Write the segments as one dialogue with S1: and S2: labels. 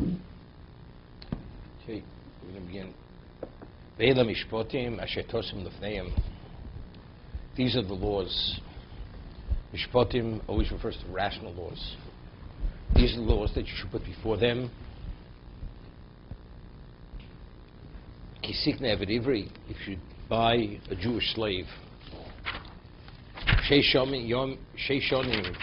S1: Okay, we're going to begin. Ve'ela mishpotim asher tosim lefneim. These are the laws. Mishpotim always refers to rational laws. These are the laws that you should put before them. Kisikna eved ivri, if you buy a Jewish slave. Sheish shonim.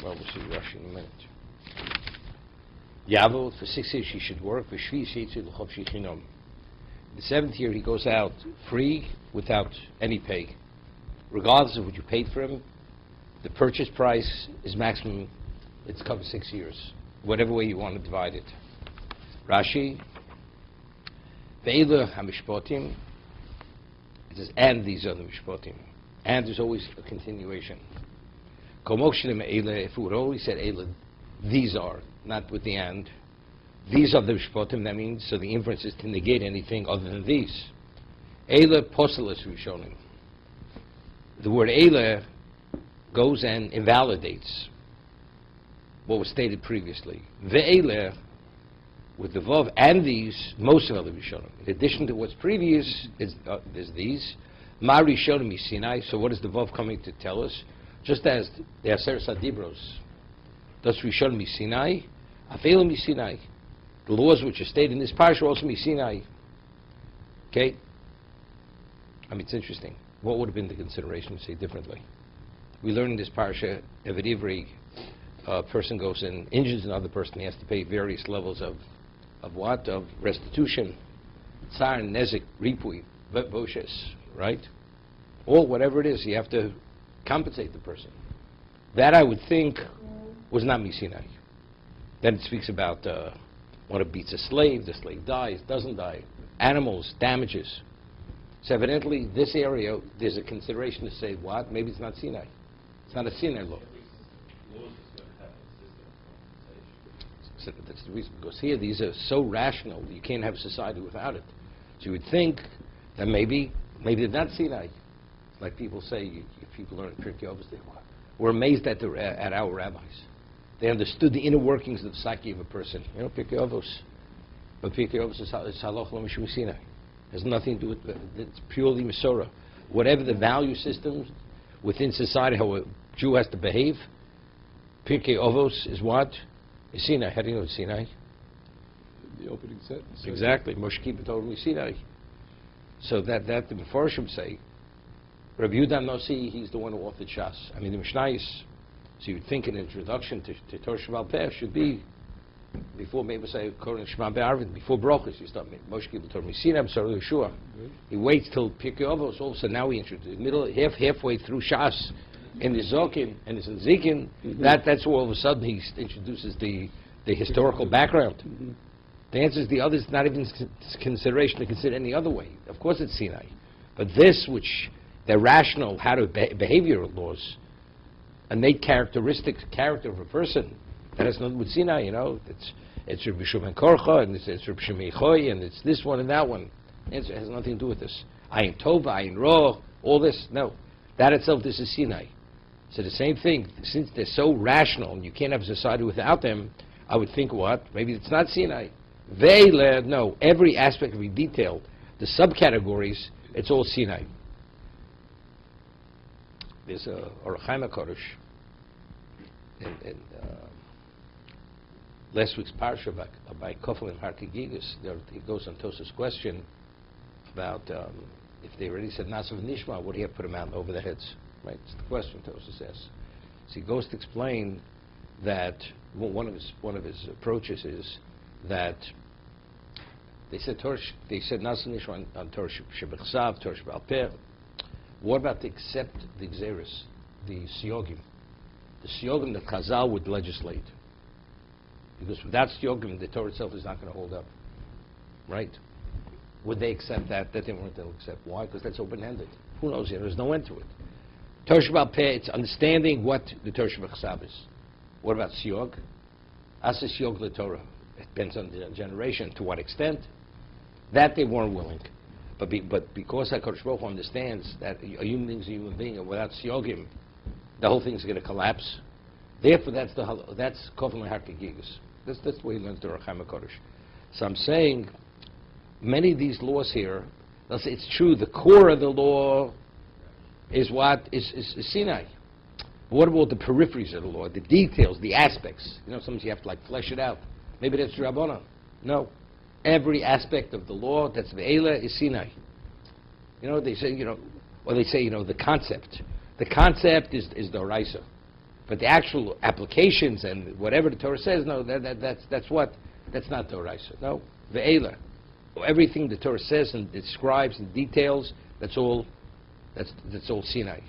S1: Well, we'll see Rashi in a minute. Yavol, for 6 years he should work. For Shvi sheitzu l'chov shichinam. The 7th year he goes out free without any pay. Regardless of what you paid for him, the purchase price is maximum. It's covered 6 years. Whatever way you want to divide it. Rashi, Ve'ela hamishpotim. It says, and these are the mishpotim. And there's always a continuation. If it would always said Eila, these are, not with the and. These are the mishpotim, that means, so the inference is to negate anything other than these. Eila poseles rishonim. The word Eila goes and invalidates what was stated previously. Ve'eila, with the vav and these, most of the rishonim. In addition to what's previous, there's these. Ma rishonim Sinai. So what is the vav coming to tell us? Just as the Aser Sadibros, that's rishonim Sinai, afeilim Sinai. The laws which are stated in this parsha are also Sinai. Okay? I mean, it's interesting. What would have been the consideration to say differently? We learn in this parsha, eved ivri, a person goes and injures another person, he has to pay various levels of what? Of restitution, tsar, nezik, ripui, boshes, right? Or whatever it is, you have to compensate the person. That I would think was not Sinai. Then it speaks about when it beats a slave, the slave dies, doesn't die, animals, damages. So evidently, this area, there's a consideration to say what? Maybe it's not Sinai. It's not a Sinai law. So that's the reason, because here these are so rational, you can't have a society without it. So you would think that maybe they're not Sinai. Like people say, if people learn Pirkei Avos, we're amazed at our rabbis. They understood the inner workings of the psyche of a person. You know, Pirkei Avos. But Pirkei Avos is halach lo mishum Sinai. It has nothing to do with it. It's purely Masorah. Whatever the value systems within society, how a Jew has to behave, Pirkei Avos is what? Is Sinai. How do you know it's Sinai?
S2: The opening sentence.
S1: Exactly. Moshe Kibbutz told me Sinai. So that the Mefarshim say, Rabbi Yudan Nossi, he's the one who authored Shas. I mean, the Mishnayos. So you would think an introduction to Torah Sheba'al Peh should be before maybe say Koran Shema Be'arvin, before Brochus. You start Moshe Kibbutz told me Sinai. I'm sorry, Yeshua. He waits till Pirkei Avos. All of a sudden, now he introduces halfway through Shas. In the Zokim and the Zikin, that's all of a sudden he introduces the historical background. The answer is the others not even consideration to consider any other way. Of course it's Sinai. But this, which they're rational, how to behavioral laws, innate character of a person, that has nothing with Sinai, you know. It's Rabbi Shimon Korcha, and it's Rabbi Shimon Yechoy, and it's this one and that one. The answer has nothing to do with this. Ayin Tova, Ayin Ra, all this, no. That itself, this is Sinai. So the same thing, since they're so rational and you can't have a society without them, I would think what? Maybe it's not Sinai. Ve'ela, no, every aspect, every detail, the subcategories, it's all Sinai. There's a Orach Chaim HaKadosh in last week's parsha by Kofel and Harkigigas. It goes on Tosa's question about if they already said Nasav Nishma, what do you have to put them out over the heads? Right? It's the question Tosa says. So he goes to explain that one of his approaches is that they said Nasav Nishma on Torah Shebechsav, Torah Sheba'al Peh. What about to accept the Gzeris, the Siyogim? The Siyogim that Chazal would legislate. Because without Siyogim, the Torah itself is not going to hold up. Right? Would they accept that? That they weren't going to accept. Why? Because that's open-ended. Who knows? There's no end to it. Torah Sheba'al Peh, it's understanding what the Torah Shebechsav is. What about Siyog? Asa Siyog LeTorah. It depends on the generation. To what extent? That they weren't willing. But because HaKadosh Baruch Hu understands that a human being is a human being, and without Siyogim, the whole thing's going to collapse. Therefore, that's Kofel Harkigigas. That's the way he learns the Racham HaKodesh. So I'm saying, many of these laws here, they'll say it's true, the core of the law is what? Is Sinai. What about the peripheries of the law, the details, the aspects? Sometimes you have to like flesh it out. Maybe that's Rabbanan. No. Every aspect of the law that's Ve'ela is Sinai. They say, or they say, the concept. The concept is the Oraisa. But the actual applications and whatever the Torah says, no, that's what? That's not the Oraisa. No. Ve'ela. Everything the Torah says and describes and details, that's all Sinai.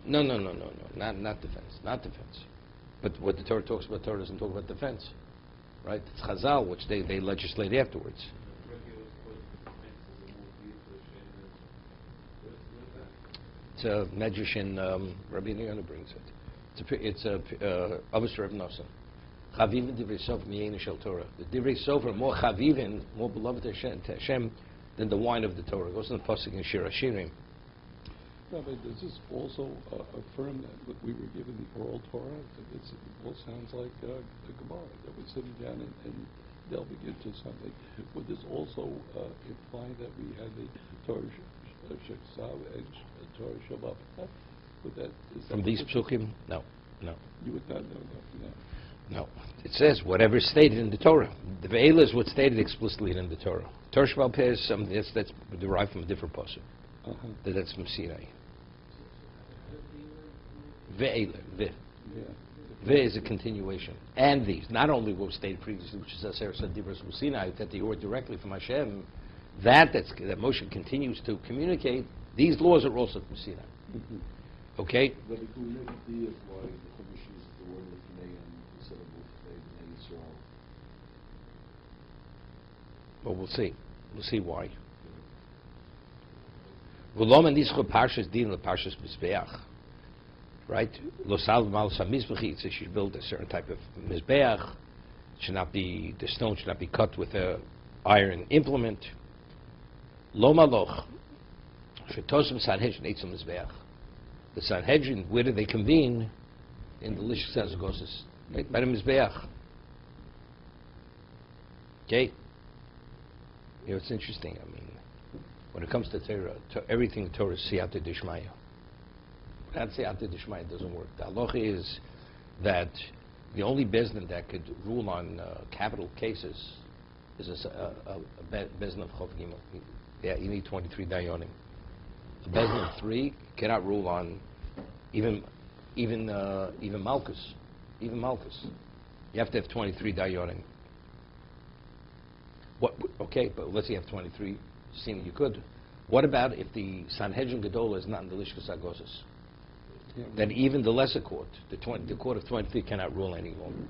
S1: No, not defense. But what the Torah talks about, Torah doesn't talk about defense. Right? It's Chazal, which they legislate afterwards. It's a medrash in Rabbi Yonah brings it. It's a Avos Reb Nosson. Chavivin divrei sofer mi'eina shel Torah. The divrei sofer are more chavivin, more beloved to Hashem than the wine of the Torah. It goes in the pasuk in Shir Hashirim.
S2: No, but does this also affirm that we were given the oral Torah? It all sounds like a Gemara, that we're sitting down and delving into something. Would this also imply that we had the Torah Sheksav and Torah Shabbat?
S1: From these psukim? No.
S2: You would not know that,
S1: No. It says whatever is stated in the Torah. The Ve'ela is what's stated explicitly in the Torah. Torah Shabbat is something that's derived from a different pasuk. That's from Sinai. Ve'ela. Ve is a continuation. And these, not only what was stated previously, which is Aser Sadibras from Sinai, that they heard directly from Hashem, that Moshe continues to communicate, these laws are also from Sinai. Okay?
S3: But if we make a deal why the Chumash uses the word Lefnei instead of Lefnei Yisrael.
S1: Well, we'll see. We'll see why. V'lo nischa parshas din leparshas mizbeach. Right? Lo salv mal samizbechi. It says you should build a certain type of mizbeach. The stone should not be cut with a iron implement. Lo maloch. Shetosem Sanhedrin eitzim mizbeach. The Sanhedrin, where do they convene? In the Lishk Sazagoses. Right? By the mizbeach. Okay? It's interesting. I mean, when it comes to Torah, everything in Torah is Siyata Dishmaya. Without Siyata Dishmaya, it doesn't work. The halacha is that the only bezdin that could rule on capital cases is a bezdin of Chov Gimel. Yeah, you need 23 dayanim. A bezdin of 3 cannot rule on even Malchus. Even Malchus. You have to have 23 dayanim. Okay, but let's say you have 23. Seeing you could. What about if the Sanhedrin Gedola is not in the Lishkas Agoses? Then even the lesser court, the court of 23, cannot rule any longer.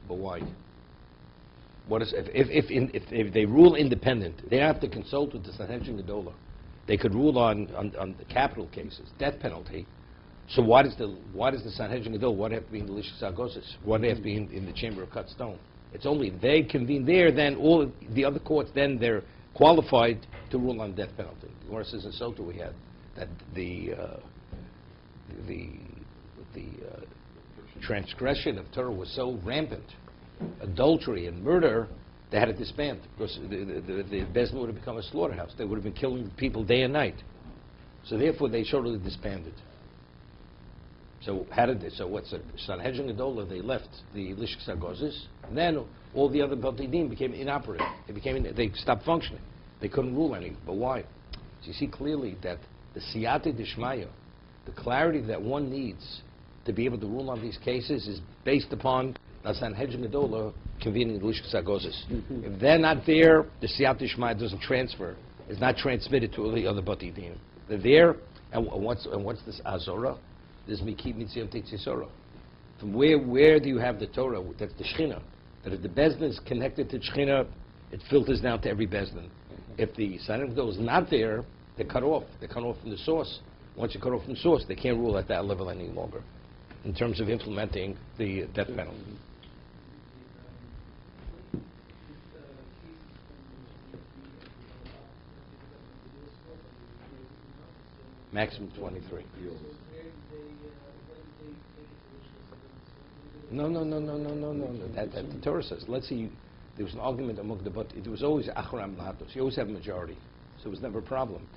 S1: But why? What is if they rule independent? They have to consult with the Sanhedrin Gedola. They could rule on the capital cases, death penalty. So why does the Sanhedrin Gedola? Why do they have to be in the Lishkas Agoses? Why do they have to be in the chamber of cut stone? It's only they convene there. Then all the other courts, then they're qualified to rule on death penalty. The Gemara says in Sota we had that the transgression of Torah was so rampant, adultery and murder, they had to disband because the Bezdin would have become a slaughterhouse. They would have been killing people day and night. So therefore, they shortly disbanded. So how did they? So what's it? Sanhedrin Gedola, they left the Lishkas Agoses, and then all the other B'nai Din became inoperative. They stopped functioning. They couldn't rule any. But why? So you see clearly that the Siyata Dishmaya, the clarity that one needs to be able to rule on these cases, is based upon the Sanhedrin Gedola convening the Lishkas Agoses. If they're not there, the Siyata Dishmaya doesn't transfer. It's not transmitted to all the other B'nai Din. They're there, and what's this Azorah? This Mikib Mitzvah Tetzisora. From where do you have the Torah? That's the Shechina. That if the Bezdin is connected to Shechina, it filters down to every Bezdin. If the Sanhedrin Gedola is not there, they're cut off. They're cut off from the source. Once you cut off from the source, they can't rule at that level any longer in terms of implementing the death penalty. Maximum 23. No. That the Torah says. Let's see. There was an argument among the, but it was always achram lahatos. You always have a majority, so it was never a problem.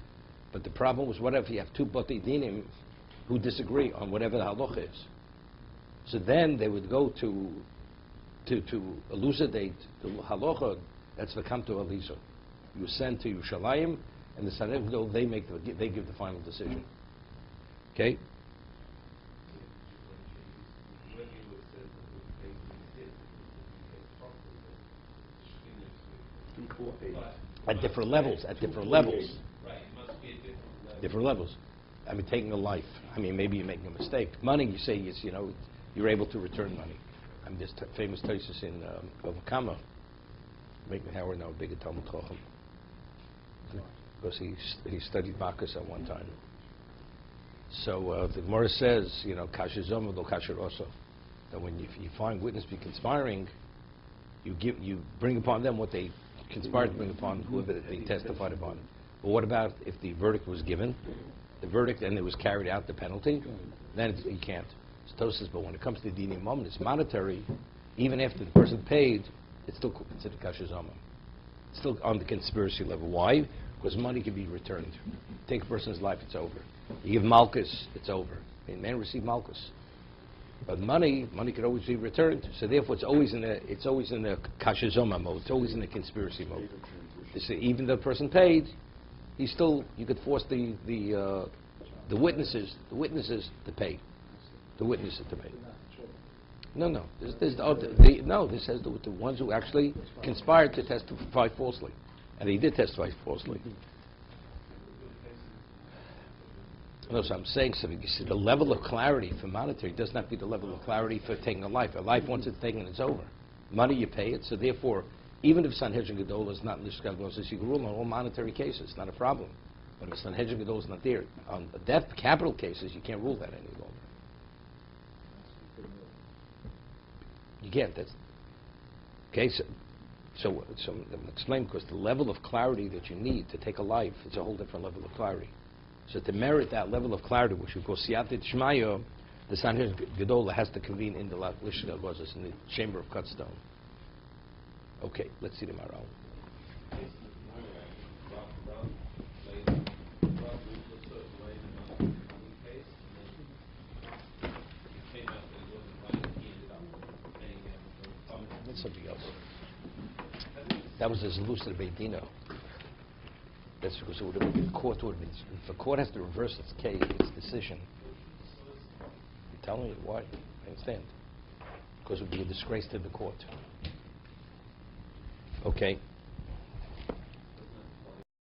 S1: But the problem was, what if you have two batei dinim who disagree on whatever the halacha is? So then they would go to elucidate the halacha. That's the come to Aliso. You send to Yerushalayim, and the Sanhedrin, they give the final decision. Okay. At different levels. Different levels. I mean, taking a life. I mean, maybe you're making a mistake. Money, you say, you're able to return money. I mean, there's famous thesis in Kama, making Howard now a bigger Talmud Chacham, because he studied Bacchus at one time. So the Gemara says, kasher zoma lo kasher oso, that when you find witness be conspiring, you bring upon them what they conspired to bring upon whoever they testified upon. But what about if the verdict was given, and it was carried out, the penalty? Then you can't. So says, but when it comes to the dini moment, it's monetary. Even after the person paid, it's still considered kasher zoma. It's still on the conspiracy level. Why? Because money can be returned. Take a person's life, it's over. You give malchus, it's over. A man receive malchus. But money could always be returned. So therefore, it's always in the kasher zoma mode. It's always in the conspiracy mode. So even though the person paid, you could force the witnesses to pay. The witnesses to pay. No. This says the ones who actually conspired to testify falsely, and they did testify falsely. No, so I'm saying something. You see, the level of clarity for monetary does not be the level of clarity for taking a life. A life, once it's taken, it's over. Money, you pay it. So therefore, even if Sanhedrin Gadol is not Lishkat Gnosis, you can rule on all monetary cases. Not a problem. But if Sanhedrin Gadol is not there, on death, capital cases, you can't rule that any longer. You can't. That's okay. So I'm explaining, because the level of clarity that you need to take a life is a whole different level of clarity. So to merit that level of clarity, which we call Siyata Shmaya, the Sanhedrin Gedola has to convene in the Lishka Gozos, in the chamber of cut stone. Okay, let's see the Maral. That's something else. That was as loose as Beidino. That's because the court would have been. If the court has to reverse its case, its decision, I'm telling you why. I understand. Because it would be a disgrace to the court. Okay.